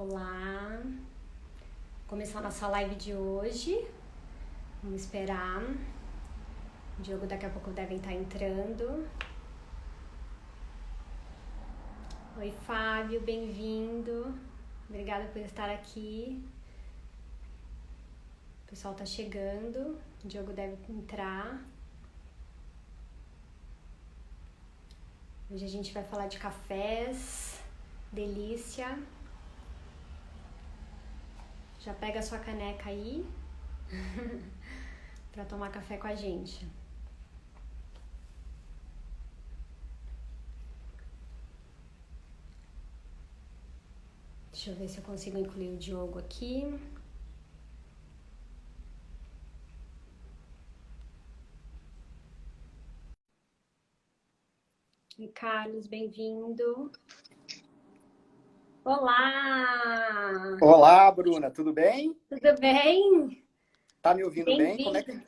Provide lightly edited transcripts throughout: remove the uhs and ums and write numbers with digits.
Olá, começar a nossa live de hoje. Vamos esperar. O Diogo daqui a pouco devem estar entrando. Oi, Fábio, bem-vindo. Obrigada por estar aqui. O pessoal tá chegando. O Diogo deve entrar. Hoje a gente vai falar de cafés. Delícia. Já pega a sua caneca aí para tomar café com a gente. Deixa eu ver se eu consigo incluir o Diogo aqui. E Carlos, bem-vindo. Olá! Olá, Bruna, tudo bem? Tudo bem? Tá me ouvindo bem? Bem-vindo.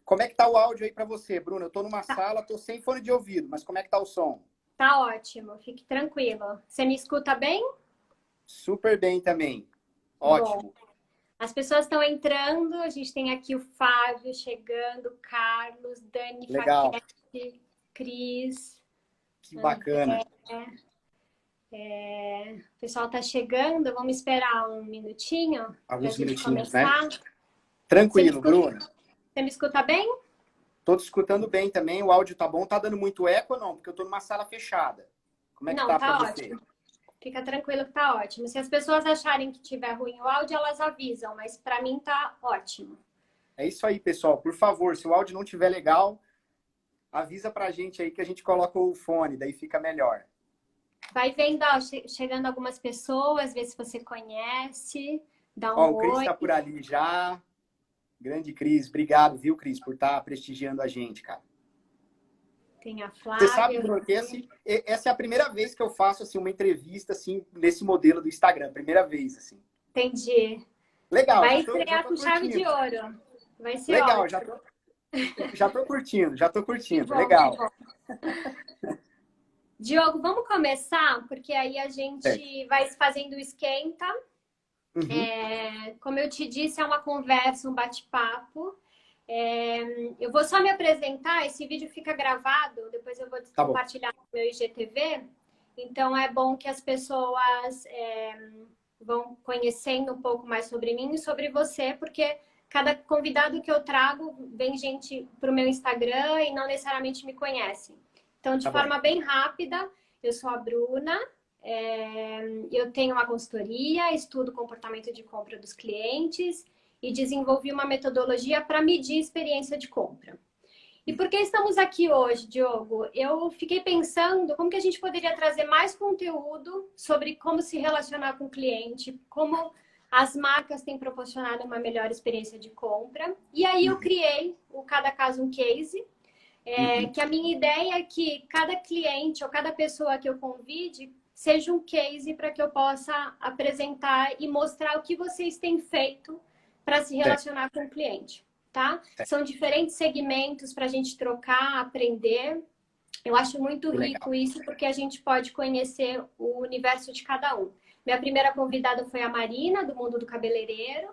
Como é que tá o áudio aí para você, Bruna? Eu tô numa sala, tô sem fone de ouvido, mas como é que tá o som? Tá ótimo, fique tranquilo. Você me escuta bem? Super bem também. Bom, Ótimo. as pessoas estão entrando, a gente tem aqui o Fábio chegando, o Carlos, Dani Legal. Faquete, Cris, Que bacana. André. O pessoal tá chegando, vamos esperar um minutinho para a Alguns gente minutinhos, né? começar. Tranquilo, Bruna. Você me escuta bem? Tô te escutando bem também. O áudio tá bom? Tá dando muito eco ou não? Porque eu tô numa sala fechada. Como é que Não, tá para tá você? ótimo. Fica tranquilo que tá ótimo. Se as pessoas acharem que tiver ruim o áudio, elas avisam, mas para mim tá ótimo. É isso aí, pessoal. Por favor, se o áudio não tiver legal, avisa pra gente aí que a gente coloca o fone, daí fica melhor. Vai vendo, ó, chegando algumas pessoas, vê se você conhece, dá Ó, um o Cris oi. tá por ali já. Grande Cris, obrigado, viu, Cris, por estar prestigiando a gente, cara. Tem a Você sabe, Flávia. Bruno, que essa é a primeira vez que eu faço assim, uma entrevista assim, nesse modelo do Instagram. Primeira vez, assim. Entendi. Legal, Vai já estrear tô com chave de curtindo. ouro. Vai ser Legal, ótimo. já tô curtindo, já tô Que curtindo. bom, que Legal. bom. Diogo, vamos começar, porque aí a Certo. gente vai fazendo o esquenta. Uhum, Como eu te disse, é uma conversa, um bate-papo. Eu vou só me apresentar, esse vídeo fica gravado, depois eu vou tá bom. compartilhar no meu IGTV. Então é bom que as pessoas vão conhecendo um pouco mais sobre mim e sobre você, porque cada convidado que eu trago vem gente para o meu Instagram e não necessariamente me conhecem. Então, de Tá bom. forma bem rápida, eu sou a Bruna, eu tenho uma consultoria, estudo o comportamento de compra dos clientes e desenvolvi uma metodologia para medir experiência de compra. E por que estamos aqui hoje, Diogo? Eu fiquei pensando como que a gente poderia trazer mais conteúdo sobre como se relacionar com o cliente, como as marcas têm proporcionado uma melhor experiência de compra. E aí eu Uhum, criei o Cada Caso um Case, uhum. que a minha ideia é que cada cliente ou cada pessoa que eu convide seja um case para que eu possa apresentar e mostrar o que vocês têm feito para se Certo, relacionar com o cliente, tá? certo. São diferentes segmentos para a gente trocar, aprender. Eu acho muito Que legal. rico isso porque a gente pode conhecer o universo de cada um. Minha primeira convidada foi a Marina, do Mundo do Cabeleireiro,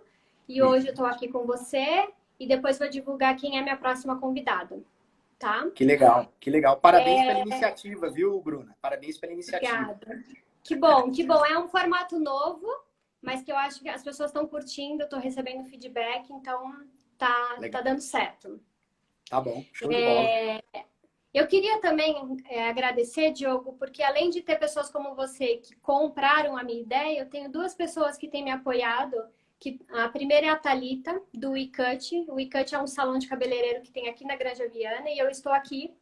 e hoje eu Uhum. estou aqui com você e depois vou divulgar quem é minha próxima convidada, tá? Que legal, que legal. Parabéns pela iniciativa, viu, Bruna? Parabéns pela iniciativa. Obrigada. Que bom, que bom. É um formato novo, mas que eu acho que as pessoas estão curtindo, estou recebendo feedback, então tá Legal. dando certo. Tá bom, show de bola. Eu queria também agradecer, Diogo, porque além de ter pessoas como você que compraram a minha ideia, eu tenho duas pessoas que têm me apoiado. Que a primeira é a Thalita, do WeCut. O WeCut é um salão de cabeleireiro que tem aqui na Granja Viana e eu estou aqui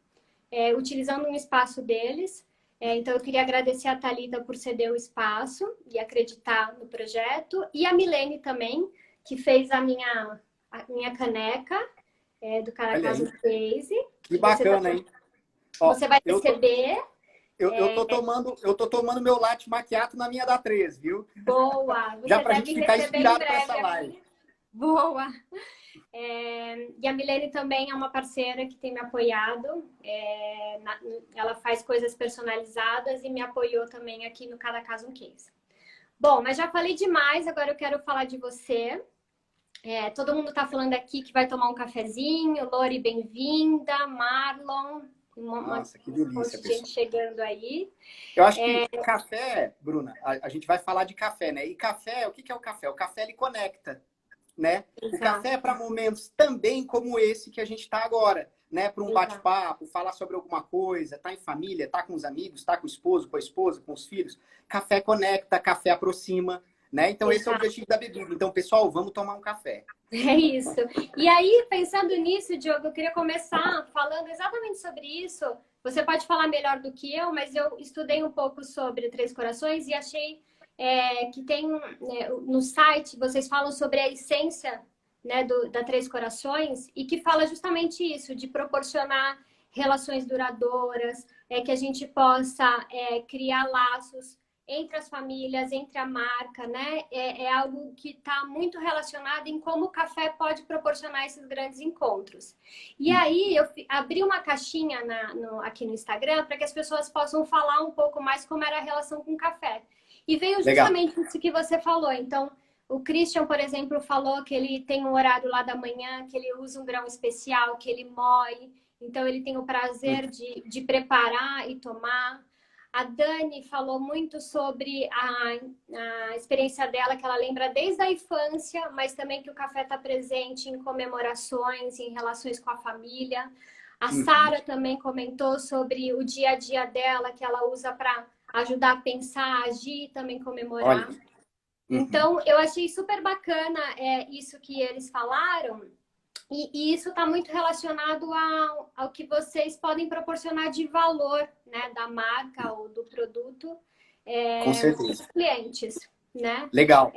utilizando um espaço deles. Então, eu queria agradecer a Thalita por ceder o espaço e acreditar no projeto. E a Milene também, que fez a minha caneca do Olha Caracaso aí, Case, que que você, bacana, hein? Ó, você vai receber. eu tô tomando meu latte macchiato na minha da 3, viu? Boa! Já Você pra deve gente ficar receber em inspirado para breve essa a live. minha. Boa! E a Milene também é uma parceira que tem me apoiado. Ela faz coisas personalizadas e me apoiou também aqui no Cada Caso um Case. Bom, mas já falei demais, agora eu quero falar de você. Todo mundo está falando aqui que vai tomar um cafezinho. Lori, bem-vinda. Marlon, um Nossa, que delícia, monte de gente pessoal. chegando aí. Eu acho que café, Bruna, a gente vai falar de café, né? E café, o que que é o café? O café, ele conecta, né? O Exato, café é para momentos também como esse que a gente está agora, né? Para um exato. bate-papo, falar sobre alguma coisa, tá em família, tá com os amigos, tá com o esposo, com a esposa, com os filhos. Café conecta, café aproxima, né? Então esse é o Exato. objetivo da bebida. Então, pessoal, vamos tomar um café. É isso. E aí, pensando nisso, Diogo, eu queria começar falando exatamente sobre isso. Você pode falar melhor do que eu, mas eu estudei um pouco sobre Três Corações e achei que tem no site, vocês falam sobre a essência, né, da Três Corações e que fala justamente isso, de proporcionar relações duradouras, que a gente possa criar laços entre as famílias, entre a marca, né? É algo que está muito relacionado em como o café pode proporcionar esses grandes encontros. E aí eu abri uma caixinha aqui no Instagram para que as pessoas possam falar um pouco mais como era a relação com o café. E veio Legal. justamente isso que você falou. Então, o Christian, por exemplo, falou que ele tem um horário lá da manhã, que ele usa um grão especial, que ele moe. Então, ele tem o prazer de preparar e tomar. A Dani falou muito sobre a experiência dela, que ela lembra desde a infância, mas também que o café está presente em comemorações, em relações com a família. A Sara também comentou sobre o dia a dia dela, que ela usa para ajudar a pensar, agir e também Olha. comemorar. Então, eu achei super bacana isso que eles falaram. E isso está muito relacionado ao que vocês podem proporcionar de valor, né, da marca ou do produto Com para certeza. os clientes, né? Legal.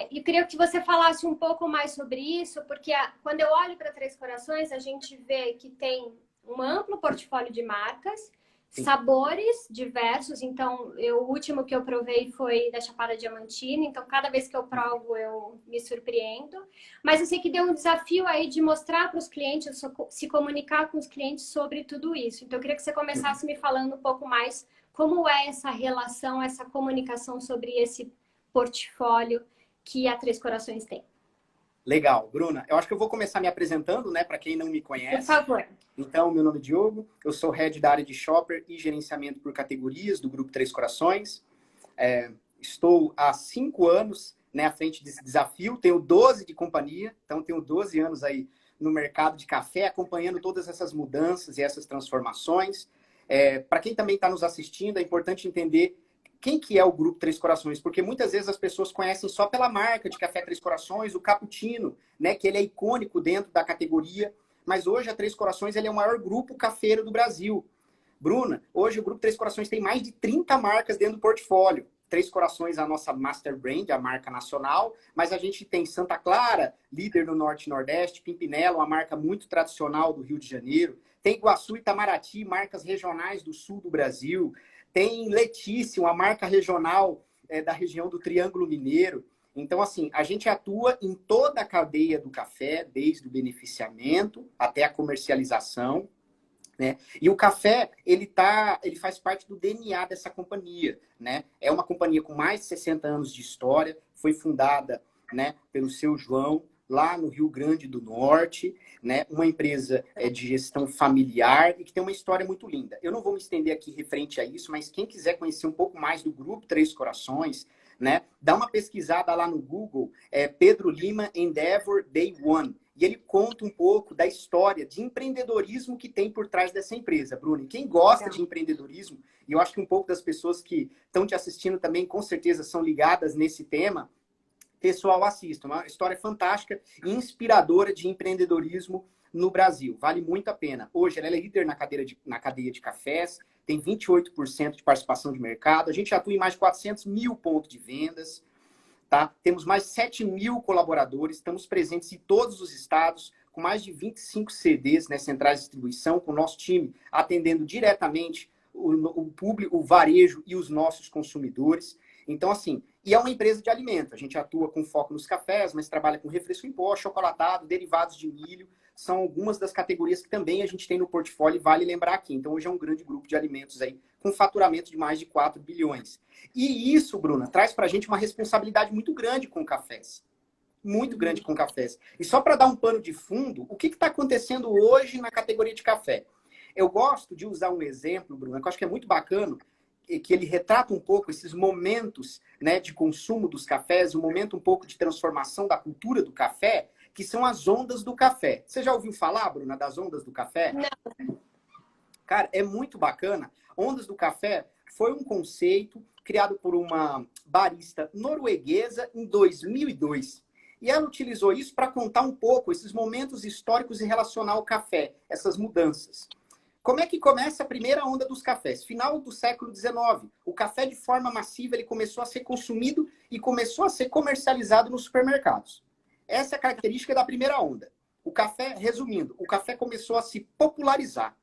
E queria que você falasse um pouco mais sobre isso, porque quando eu olho para Três Corações, a gente vê que tem um amplo portfólio de marcas, Sim. sabores diversos. Então, o último que eu provei foi da Chapada Diamantina. Então, cada vez que eu provo, eu me surpreendo. Mas eu sei que deu um desafio aí de mostrar para os clientes, se comunicar com os clientes sobre tudo isso. Então, eu queria que você começasse me falando um pouco mais como é essa relação, essa comunicação sobre esse portfólio que a Três Corações tem. Legal, Bruna. Eu acho que eu vou começar me apresentando, né, para quem não me Por conhece. favor. Então, meu nome é Diogo, eu sou head da área de shopper e gerenciamento por categorias do Grupo Três Corações. Estou há 5 anos, né, à frente desse desafio, tenho 12 de companhia, então tenho 12 anos aí no mercado de café, acompanhando todas essas mudanças e essas transformações. Para quem também está nos assistindo, é importante entender quem que é o Grupo Três Corações, porque muitas vezes as pessoas conhecem só pela marca de café Três Corações, o cappuccino, né, que ele é icônico dentro da categoria, mas hoje a Três Corações ele é o maior grupo cafeiro do Brasil. Bruna, hoje o Grupo Três Corações tem mais de 30 marcas dentro do portfólio. Três Corações, a nossa master brand, a marca nacional, mas a gente tem Santa Clara, líder no Norte e Nordeste, Pimpinela, uma marca muito tradicional do Rio de Janeiro, tem Iguaçu e Itamaraty, marcas regionais do sul do Brasil, tem Letícia, uma marca regional da região do Triângulo Mineiro. Então, assim, a gente atua em toda a cadeia do café, desde o beneficiamento até a comercialização, né? E o café, ele faz parte do DNA dessa companhia, né? É uma companhia com mais de 60 anos de história, foi fundada, né, pelo seu João, lá no Rio Grande do Norte, né? Uma empresa de gestão familiar e que tem uma história muito linda. Eu não vou me estender aqui referente a isso, mas quem quiser conhecer um pouco mais do Grupo Três Corações, né, dá uma pesquisada lá no Google, Pedro Lima Endeavor Day One. E ele conta um pouco da história de empreendedorismo que tem por trás dessa empresa, Bruno. E quem gosta de empreendedorismo, e eu acho que um pouco das pessoas que estão te assistindo também, com certeza, são ligadas nesse tema, pessoal, assista. Uma história fantástica e inspiradora de empreendedorismo no Brasil. Vale muito a pena. Hoje ela é líder na cadeia de cafés, tem 28% de participação de mercado. A gente atua em mais de 400 mil pontos de vendas. Tá? Temos mais de 7 mil colaboradores, estamos presentes em todos os estados, com mais de 25 CDs, né, centrais de distribuição, com o nosso time atendendo diretamente o público, o varejo e os nossos consumidores. Então, assim, e é uma empresa de alimento. A gente atua com foco nos cafés, mas trabalha com refresco em pó, chocolatado, derivados de milho. são algumas das categorias que também a gente tem no portfólio e vale lembrar aqui. Então, hoje é um grande grupo de alimentos aí, com faturamento de mais de 4 bilhões. E isso, Bruna, traz para a gente uma responsabilidade muito grande com cafés. Muito grande com cafés. E só para dar um pano de fundo, o que está acontecendo hoje na categoria de café? Eu gosto de usar um exemplo, Bruna, que eu acho que é muito bacana, que ele retrata um pouco esses momentos, né, de consumo dos cafés, um momento um pouco de transformação da cultura do café, que são as ondas do café. Você já ouviu falar, Bruna, das ondas do café? Não. Cara, é muito bacana. Ondas do café foi um conceito criado por uma barista norueguesa em 2002. E ela utilizou isso para contar um pouco esses momentos históricos e relacionar o café, essas mudanças. Como é que começa a primeira onda dos cafés? Final do século XIX. O café, de forma massiva, ele começou a ser consumido e começou a ser comercializado nos supermercados. Essa é a característica da primeira onda. O café, resumindo, o café começou a se popularizar.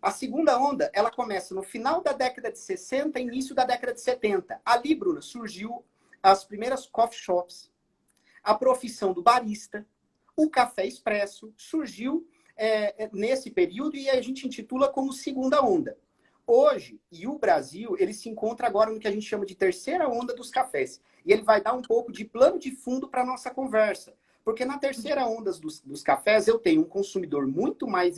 A segunda onda, ela começa no final da década de 60 e início da década de 70. Ali, Bruna, surgiu as primeiras coffee shops, a profissão do barista, o café expresso surgiu nesse período e a gente intitula como segunda onda. Hoje, e o Brasil, ele se encontra agora no que a gente chama de terceira onda dos cafés. E ele vai dar um pouco de plano de fundo para a nossa conversa. Porque na terceira onda dos cafés, eu tenho um consumidor muito mais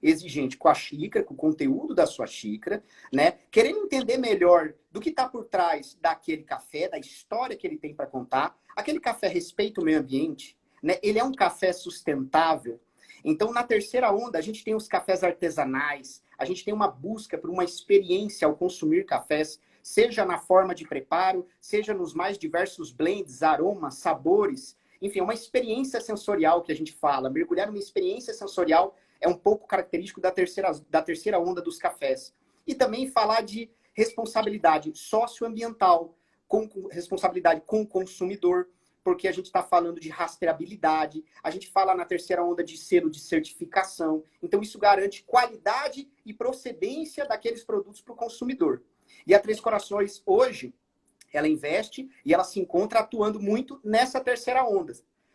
exigente com a xícara, com o conteúdo da sua xícara, né? Querendo entender melhor do que está por trás daquele café, da história que ele tem para contar. Aquele café respeita o meio ambiente, né? Ele é um café sustentável. Então, na terceira onda, a gente tem os cafés artesanais, a gente tem uma busca por uma experiência ao consumir cafés, seja na forma de preparo, seja nos mais diversos blends, aromas, sabores. Enfim, é uma experiência sensorial que a gente fala. Mergulhar numa experiência sensorial é um pouco característico da terceira onda dos cafés. E também falar de responsabilidade socioambiental, com responsabilidade com o consumidor, porque a gente está falando de rastreabilidade, a gente fala na terceira onda de selo de certificação. Então, isso garante qualidade e procedência daqueles produtos para o consumidor. E a Três Corações, hoje, ela investe e ela se encontra atuando muito nessa terceira onda,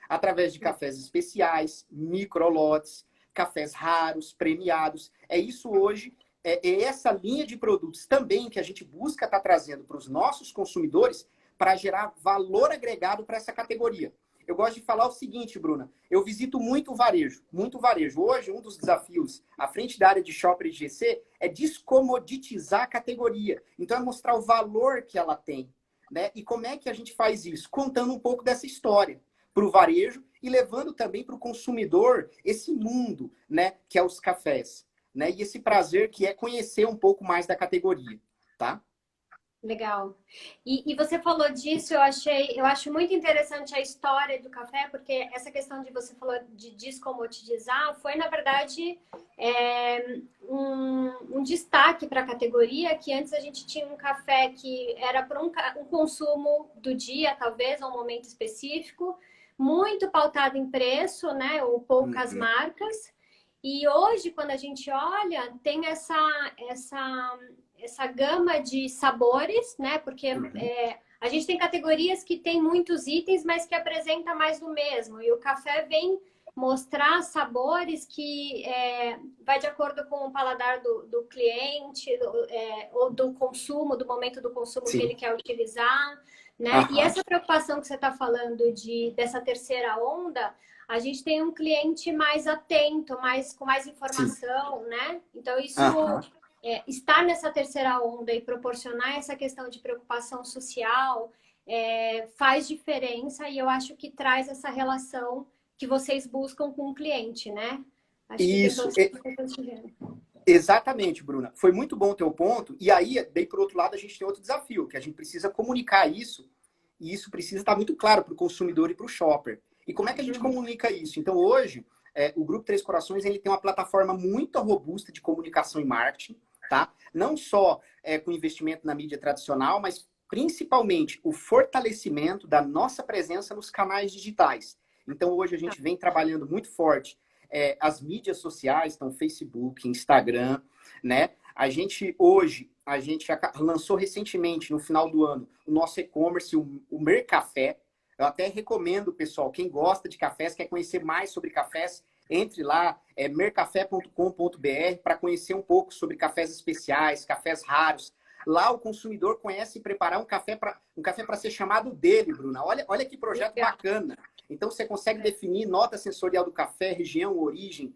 através de cafés especiais, microlotes, cafés raros, premiados. É isso hoje, é essa linha de produtos também que a gente busca estar trazendo para os nossos consumidores para gerar valor agregado para essa categoria. Eu gosto de falar o seguinte, Bruna, eu visito muito varejo, muito varejo. Hoje, um dos desafios à frente da área de shopper e GC é descomoditizar a categoria. Então, é mostrar o valor que ela tem, né? E como é que a gente faz isso? Contando um pouco dessa história para o varejo e levando também para o consumidor esse mundo, né, que é os cafés, né? E esse prazer que é conhecer um pouco mais da categoria, tá? Legal. E você falou disso, eu acho muito interessante a história do café, porque essa questão de você falou de descomoditizar foi, na verdade, um destaque para a categoria, que antes a gente tinha um café que era para um consumo do dia, talvez, a um momento específico, muito pautado em preço, né? Ou poucas marcas. E hoje, quando a gente olha, tem essa gama de sabores, né? Porque a gente tem categorias que tem muitos itens, mas que apresenta mais do mesmo. E o café vem mostrar sabores que vai de acordo com o paladar do cliente, ou do consumo, do momento do consumo Sim. que ele quer utilizar, né? E essa preocupação que você está falando dessa terceira onda, a gente tem um cliente mais atento, com mais informação, sim, né? Então, isso estar nessa terceira onda e proporcionar essa questão de preocupação social faz diferença, e eu acho que traz essa relação que vocês buscam com o cliente, né? Acho isso. Que tem todos Exatamente, Bruna. Foi muito bom o teu ponto. E aí, daí, por outro lado, a gente tem outro desafio, que a gente precisa comunicar isso, e isso precisa estar muito claro para o consumidor e para o shopper. E como é que a gente comunica isso? Então, hoje, o Grupo Três Corações ele tem uma plataforma muito robusta de comunicação e marketing, tá? Não só com investimento na mídia tradicional, mas principalmente o fortalecimento da nossa presença nos canais digitais. Então, hoje a gente vem trabalhando muito forte as mídias sociais, então Facebook, Instagram, né? A gente lançou recentemente, no final do ano, o nosso e-commerce, o Mercafé. Eu até recomendo, pessoal, quem gosta de cafés, quer conhecer mais sobre cafés, Entre lá, mercafé.com.br, para conhecer um pouco sobre cafés especiais, cafés raros. Lá o consumidor conhece preparar um café para ser chamado dele, Bruna. Olha que projeto bacana. Então você consegue definir nota sensorial do café, região, origem,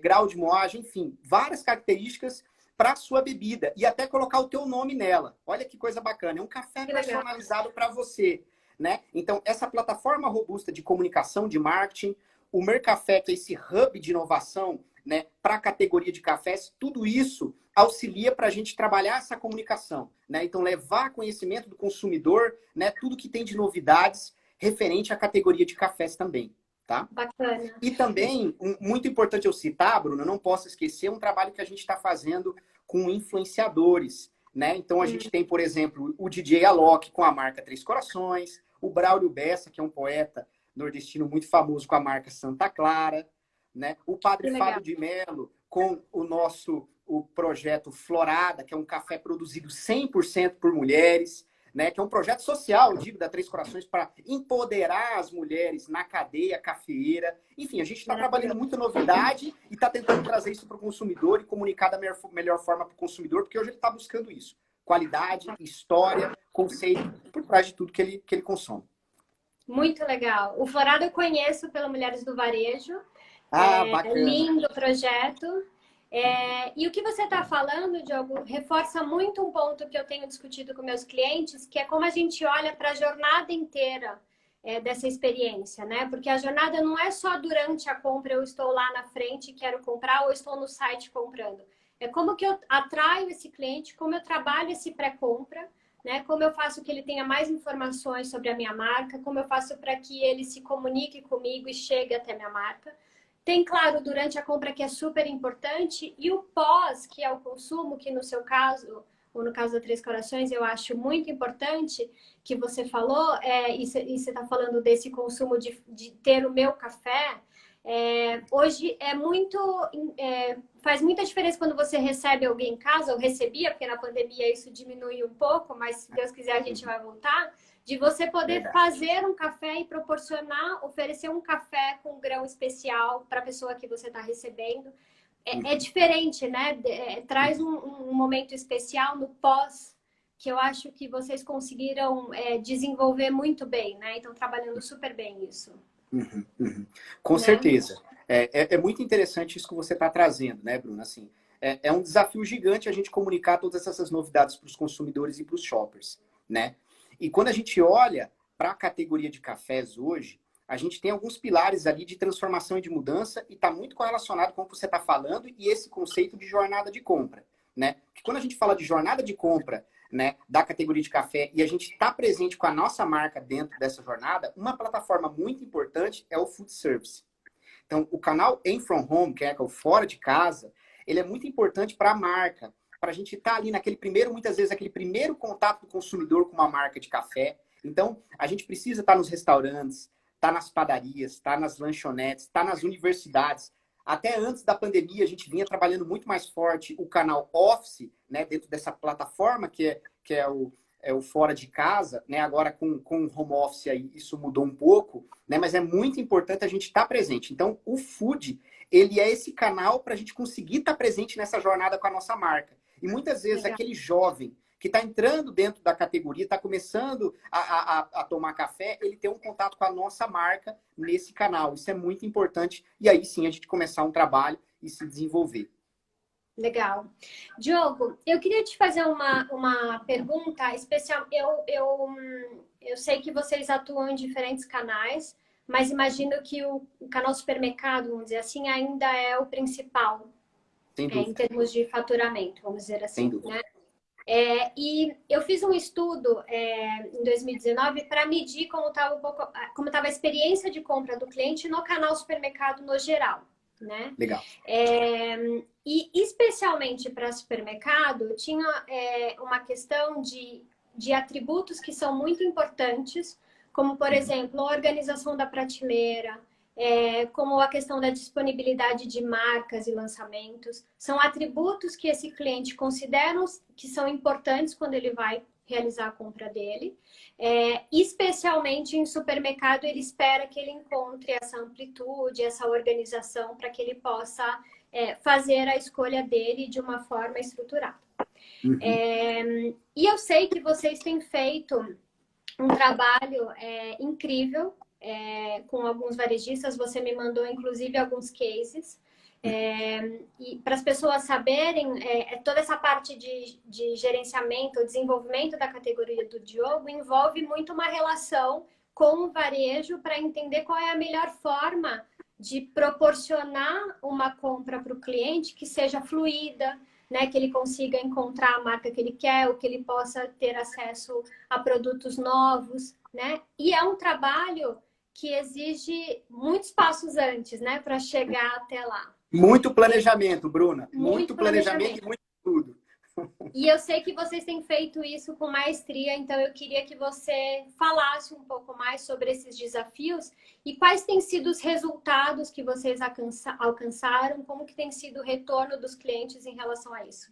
grau de moagem, enfim, várias características para a sua bebida e até colocar o teu nome nela. Olha que coisa bacana. É um café personalizado para você, né? Então, essa plataforma robusta de comunicação, de marketing, o Mercafé, que é esse hub de inovação, né, para a categoria de cafés, tudo isso auxilia para a gente trabalhar essa comunicação, né? Então, levar conhecimento do consumidor, né, tudo que tem de novidades referente à categoria de cafés também, tá? Bacana. E também, muito importante eu citar, Bruno, eu não posso esquecer um trabalho que a gente está fazendo com influenciadores, né? Então, a gente tem, por exemplo, o DJ Alok com a marca Três Corações, o Braulio Bessa, que é um poeta nordestino muito famoso com a marca Santa Clara, né? O Padre Fábio de Mello com o projeto Florada, que é um café produzido 100% por mulheres, né? Que é um projeto social, digo, da Três Corações para empoderar as mulheres na cadeia cafeeira. Enfim, a gente está trabalhando muita novidade e está tentando trazer isso para o consumidor e comunicar da melhor forma para o consumidor, porque hoje ele está buscando isso. Qualidade, história, conceito, por trás de tudo que ele consome. Muito legal. O Florado eu conheço pela Mulheres do Varejo. Bacana. Lindo projeto. E o que você está falando, Diogo, reforça muito um ponto que eu tenho discutido com meus clientes, que é como a gente olha para a jornada inteira dessa experiência, né? Porque a jornada não é só durante a compra, eu estou lá na frente e quero comprar, ou estou no site comprando. É como que eu atraio esse cliente, como eu trabalho esse pré-compra, né? Como eu faço que ele tenha mais informações sobre a minha marca, como eu faço para que ele se comunique comigo e chegue até minha marca. Tem, claro, durante a compra, que é super importante, e o pós, que é o consumo, que no seu caso, ou no caso da Três Corações, eu acho muito importante, que você falou, e você está falando desse consumo de ter o meu café. Hoje faz muita diferença quando você recebe alguém em casa, ou recebia, porque na pandemia isso diminui um pouco, mas se Deus quiser a gente vai voltar, de você poder fazer um café e proporcionar, oferecer um café com grão especial para a pessoa que você está recebendo. É diferente, né? Traz um momento especial no pós, que eu acho que vocês conseguiram desenvolver muito bem, né? Então, trabalhando super bem isso. Com certeza. É muito interessante isso que você está trazendo, né, Bruna? Assim, é um desafio gigante a gente comunicar todas essas novidades para os consumidores e para os shoppers, né? E quando a gente olha para a categoria de cafés hoje, a gente tem alguns pilares ali de transformação e de mudança e está muito correlacionado com o que você está falando e esse conceito de jornada de compra, né? Porque quando a gente fala de jornada de compra, né, da categoria de café e a gente está presente com a nossa marca dentro dessa jornada, uma plataforma muito importante é o food service. Então, o canal In From Home, que é o fora de casa, ele é muito importante para a marca, para a gente estar ali naquele primeiro, muitas vezes, aquele primeiro contato do consumidor com uma marca de café. Então, a gente precisa estar nos restaurantes, estar nas padarias, estar nas lanchonetes, estar nas universidades. Até antes da pandemia, a gente vinha trabalhando muito mais forte o canal Office, né, dentro dessa plataforma que é o fora de casa, né? Agora com o home office aí, isso mudou um pouco, né? Mas é muito importante a gente estar presente. Então, o food, ele é esse canal para a gente conseguir estar presente nessa jornada com a nossa marca. E muitas vezes aquele jovem que está entrando dentro da categoria, está começando a tomar café, ele tem um contato com a nossa marca nesse canal. Isso é muito importante. E aí sim a gente começar um trabalho e se desenvolver. Legal. Diogo, eu queria te fazer uma pergunta especial. Eu sei que vocês atuam em diferentes canais, mas imagino que o canal supermercado, vamos dizer assim, ainda é o principal em termos de faturamento, vamos dizer assim, né? E eu fiz um estudo em 2019 para medir como estava a experiência de compra do cliente no canal supermercado no geral, né? Legal. E especialmente para supermercado, tinha uma questão de atributos que são muito importantes, como, por exemplo, a organização da prateleira, como a questão da disponibilidade de marcas e lançamentos. São atributos que esse cliente considera que são importantes quando ele vai realizar a compra dele. Especialmente em supermercado, ele espera que ele encontre essa amplitude, essa organização para que ele possa fazer a escolha dele de uma forma estruturada. Uhum. E eu sei que vocês têm feito um trabalho incrível com alguns varejistas. Você me mandou, inclusive, alguns cases. E para as pessoas saberem, toda essa parte de gerenciamento, desenvolvimento da categoria do Diogo envolve muito uma relação com o varejo para entender qual é a melhor forma de proporcionar uma compra para o cliente que seja fluida, né, que ele consiga encontrar a marca que ele quer, ou que ele possa ter acesso a produtos novos, né? E é um trabalho que exige muitos passos antes, né, para chegar até lá. Muito planejamento, Bruna. Muito Planejamento e muito tudo. E eu sei que vocês têm feito isso com maestria, então eu queria que você falasse um pouco mais sobre esses desafios e quais têm sido os resultados que vocês alcançaram, como que tem sido o retorno dos clientes em relação a isso.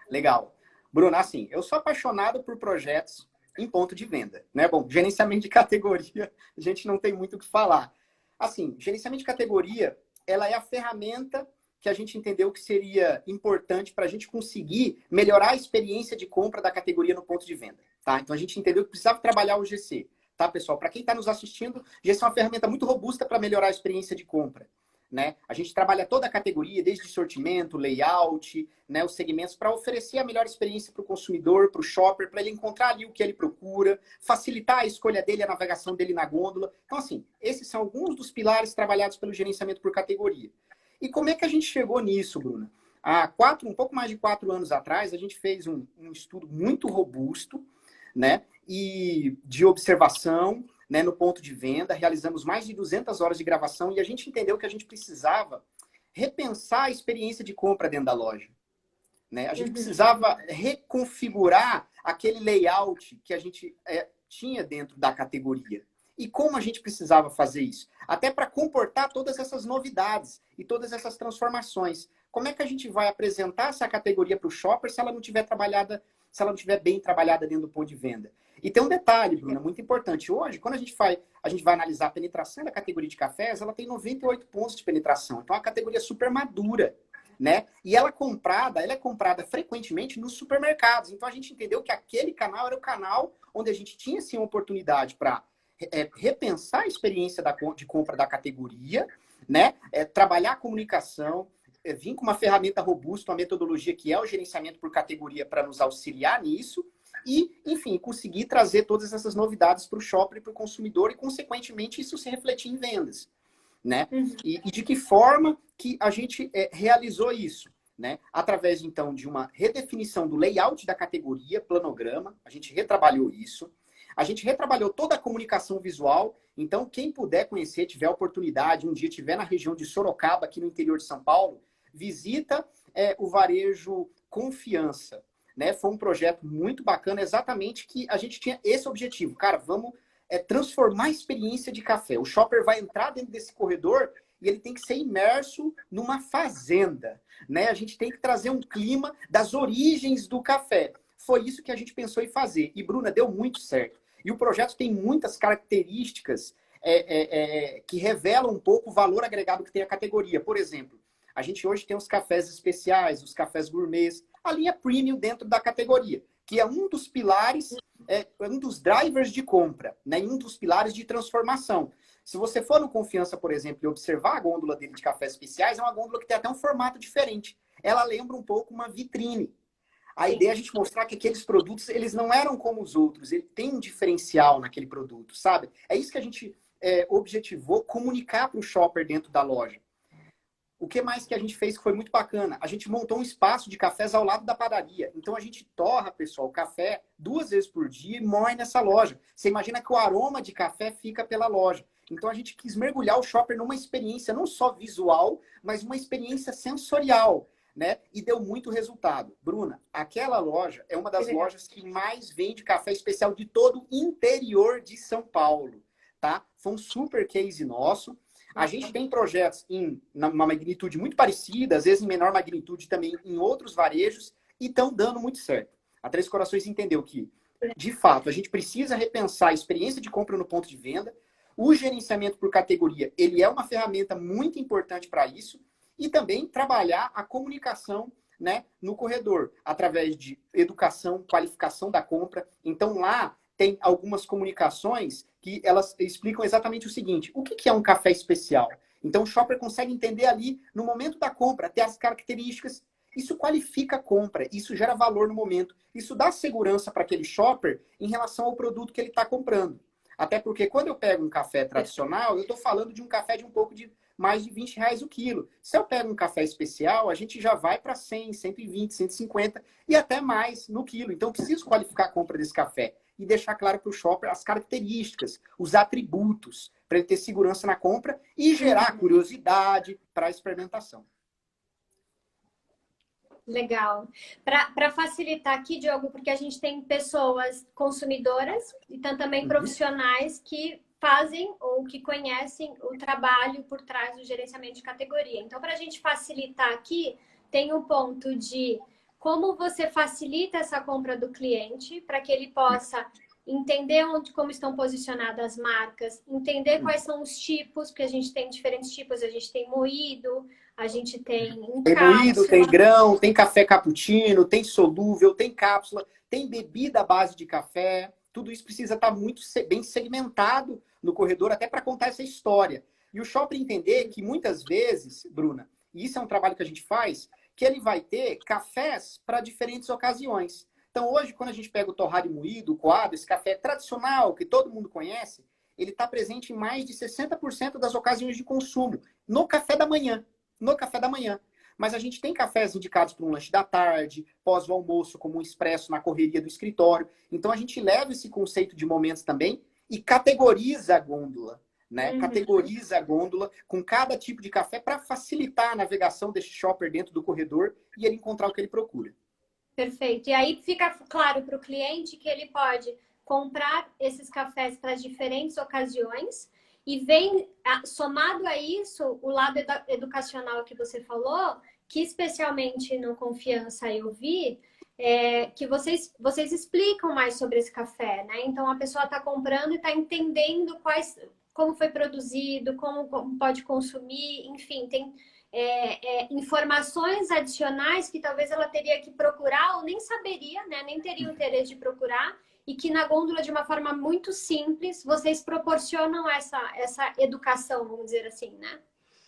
Legal. Bruna, assim, eu sou apaixonado por projetos em ponto de venda, né? Bom, gerenciamento de categoria, a gente não tem muito o que falar. Assim, gerenciamento de categoria, ela é a ferramenta que a gente entendeu que seria importante para a gente conseguir melhorar a experiência de compra da categoria no ponto de venda, tá? Então a gente entendeu que precisava trabalhar o GC, tá, pessoal? Para quem está nos assistindo, o GC é uma ferramenta muito robusta para melhorar a experiência de compra, né? A gente trabalha toda a categoria, desde sortimento, layout, né, os segmentos, para oferecer a melhor experiência para o consumidor, para o shopper, para ele encontrar ali o que ele procura, facilitar a escolha dele, a navegação dele na gôndola. Então, assim, esses são alguns dos pilares trabalhados pelo gerenciamento por categoria. E como é que a gente chegou nisso, Bruna? Um pouco mais de 4 anos atrás, a gente fez um estudo muito robusto, né, e de observação, né, no ponto de venda. Realizamos mais de 200 horas de gravação e a gente entendeu que a gente precisava repensar a experiência de compra dentro da loja, né? A gente precisava reconfigurar aquele layout que a gente tinha dentro da categoria. E como a gente precisava fazer isso? Até para comportar todas essas novidades e todas essas transformações. Como é que a gente vai apresentar essa categoria para o shopper se ela não tiver trabalhada, se ela não tiver bem trabalhada dentro do ponto de venda? E tem um detalhe, Bruna, muito importante. Hoje, quando a gente vai analisar a penetração da categoria de cafés, ela tem 98 pontos de penetração. Então, é uma categoria super madura, né? E ela é comprada frequentemente nos supermercados. Então, a gente entendeu que aquele canal era o canal onde a gente tinha, sim, uma oportunidade para repensar a experiência de compra da categoria, né? Trabalhar a comunicação, vir com uma ferramenta robusta, uma metodologia que é o gerenciamento por categoria para nos auxiliar nisso e, enfim, conseguir trazer todas essas novidades para o shopper e para o consumidor e, consequentemente, isso se refletir em vendas, né? E de que forma que a gente realizou isso, né? Através, então, de uma redefinição do layout da categoria, planograma, a gente retrabalhou isso. A gente retrabalhou toda a comunicação visual. Então, quem puder conhecer, tiver oportunidade, um dia estiver na região de Sorocaba, aqui no interior de São Paulo, visita o Varejo Confiança, né? Foi um projeto muito bacana, exatamente que a gente tinha esse objetivo. Cara, vamos transformar a experiência de café. O shopper vai entrar dentro desse corredor e ele tem que ser imerso numa fazenda, né? A gente tem que trazer um clima das origens do café. Foi isso que a gente pensou em fazer. E, Bruna, deu muito certo. E o projeto tem muitas características que revelam um pouco o valor agregado que tem a categoria. Por exemplo, a gente hoje tem os cafés especiais, os cafés gourmets, a linha premium dentro da categoria, que é um dos pilares, um dos drivers de compra, né? Um dos pilares de transformação. Se você for no Confiança, por exemplo, e observar a gôndola dele de cafés especiais, é uma gôndola que tem até um formato diferente. Ela lembra um pouco uma vitrine. A ideia é a gente mostrar que aqueles produtos, eles não eram como os outros. Ele tem um diferencial naquele produto, sabe? É isso que a gente objetivou, comunicar para o shopper dentro da loja. O que mais que a gente fez que foi muito bacana? A gente montou um espaço de cafés ao lado da padaria. Então, a gente torra, pessoal, o café 2 vezes por dia e moe nessa loja. Você imagina que o aroma de café fica pela loja. Então, a gente quis mergulhar o shopper numa experiência não só visual, mas uma experiência sensorial, né? E deu muito resultado. Bruna, aquela loja é uma das lojas que mais vende café especial de todo o interior de São Paulo, tá? Foi um super case nosso. A gente tem projetos em uma magnitude muito parecida, às vezes em menor magnitude também em outros varejos, e estão dando muito certo. A Três Corações entendeu que de fato, a gente precisa repensar a experiência de compra no ponto de venda. O gerenciamento por categoria, ele é uma ferramenta muito importante para isso. E também trabalhar a comunicação, né, no corredor, através de educação, qualificação da compra. Então, lá tem algumas comunicações que elas explicam exatamente o seguinte: o que é um café especial? Então, o shopper consegue entender ali, no momento da compra, até as características. Isso qualifica a compra, isso gera valor no momento. Isso dá segurança para aquele shopper em relação ao produto que ele está comprando. Até porque quando eu pego um café tradicional, eu estou falando de um café de um pouco de mais de R$ 20 o quilo. Se eu pego um café especial, a gente já vai para 100, 120, 150 e até mais no quilo. Então, eu preciso qualificar a compra desse café e deixar claro para o shopper as características, os atributos, para ele ter segurança na compra e gerar curiosidade para a experimentação. Legal. Para facilitar aqui, Diogo, porque a gente tem pessoas consumidoras e também profissionais que fazem ou que conhecem o trabalho por trás do gerenciamento de categoria. Então, para a gente facilitar aqui, tem um ponto de como você facilita essa compra do cliente para que ele possa entender como estão posicionadas as marcas, entender quais são os tipos, porque a gente tem diferentes tipos, a gente tem moído, a gente tem Tem moído, tem grão, tem café cappuccino, tem solúvel, tem cápsula, tem bebida à base de café. Tudo isso precisa estar muito bem segmentado no corredor, até para contar essa história. E o shopper entender que muitas vezes, Bruna, e isso é um trabalho que a gente faz, que ele vai ter cafés para diferentes ocasiões. Então, hoje, quando a gente pega o torrado e moído, o coado, esse café tradicional que todo mundo conhece, ele está presente em mais de 60% das ocasiões de consumo, no café da manhã. No café da manhã. Mas a gente tem cafés indicados para um lanche da tarde, pós o almoço, como um expresso na correria do escritório. Então, a gente leva esse conceito de momentos também e categoriza a gôndola. Né? Categoriza a gôndola com cada tipo de café para facilitar a navegação desse shopper dentro do corredor e ele encontrar o que ele procura. Perfeito. E aí fica claro para o cliente que ele pode comprar esses cafés para diferentes ocasiões e vem, somado a isso, o lado educacional que você falou, que especialmente no Confiança eu vi, que vocês explicam mais sobre esse café, né? Então a pessoa está comprando e está entendendo como foi produzido, como pode consumir, enfim, tem informações adicionais que talvez ela teria que procurar ou nem saberia, né? Nem teria o interesse de procurar e que na gôndola, de uma forma muito simples, vocês proporcionam essa educação, vamos dizer assim, né?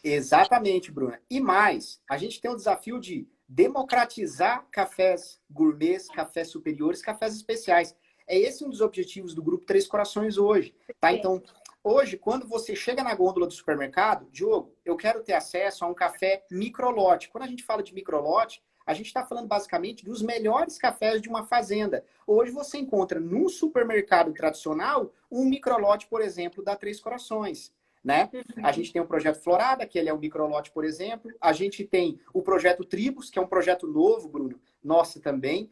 Exatamente, Bruna. E mais, a gente tem o desafio de democratizar cafés gourmets, cafés superiores, cafés especiais. É esse um dos objetivos do Grupo Três Corações hoje, tá? Então, hoje, quando você chega na gôndola do supermercado, Diogo, eu quero ter acesso a um café microlote. Quando a gente fala de microlote, a gente está falando basicamente dos melhores cafés de uma fazenda. Hoje você encontra num supermercado tradicional um microlote, por exemplo, da Três Corações. Né? A gente tem o projeto Florada, que ele é um microlote, por exemplo. A gente tem o projeto Tribos, que é um projeto novo, Bruno, nosso também,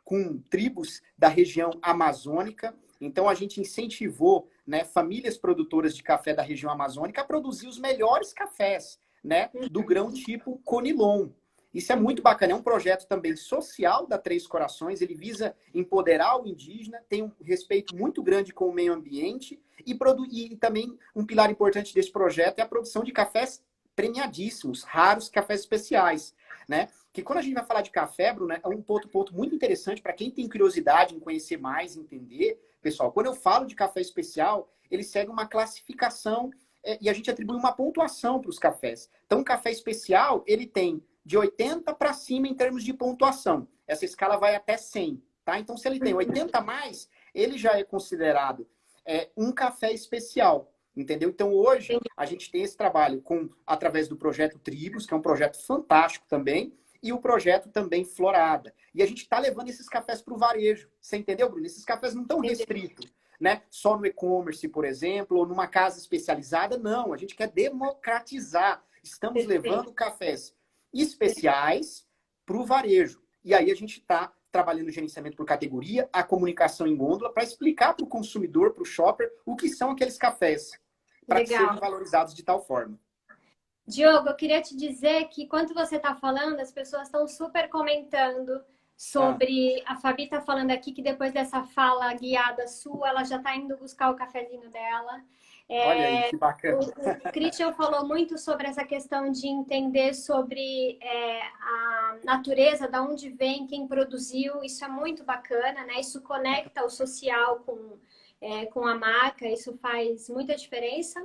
com tribos da região amazônica. Então, a gente incentivou, né, famílias produtoras de café da região amazônica a produzir os melhores cafés, né, do grão tipo Conilon. Isso é muito bacana, é um projeto também social da Três Corações, ele visa empoderar o indígena, tem um respeito muito grande com o meio ambiente e também um pilar importante desse projeto é a produção de cafés premiadíssimos, raros cafés especiais, né? Que quando a gente vai falar de café, Bruno, é um ponto muito interessante para quem tem curiosidade em conhecer mais, entender. Pessoal, quando eu falo de café especial, ele segue uma classificação e a gente atribui uma pontuação para os cafés. Então, um café especial, ele tem de 80 para cima em termos de pontuação. Essa escala vai até 100, tá? Então, se ele tem 80 a mais, ele já é considerado um café especial, entendeu? Então, hoje, a gente tem esse trabalho através do projeto Tribos, que é um projeto fantástico também, e o projeto também Florada. E a gente está levando esses cafés para o varejo. Você entendeu, Bruno? Esses cafés não estão restritos, né? Só no e-commerce, por exemplo, ou numa casa especializada. Não, a gente quer democratizar. Estamos levando cafés especiais para o varejo. E aí a gente está trabalhando o gerenciamento por categoria, a comunicação em gôndola, para explicar para o consumidor, para o shopper, o que são aqueles cafés, para que sejam valorizados de tal forma. Diogo, eu queria te dizer que enquanto você está falando, as pessoas estão super comentando Ah, sobre... A Fabi está falando aqui que depois dessa fala guiada sua, ela já está indo buscar o cafezinho dela. olha aí, que bacana. O Christian falou muito sobre essa questão de entender sobre a natureza, da onde vem, quem produziu. Isso é muito bacana, né? Isso conecta o social com a marca, isso faz muita diferença.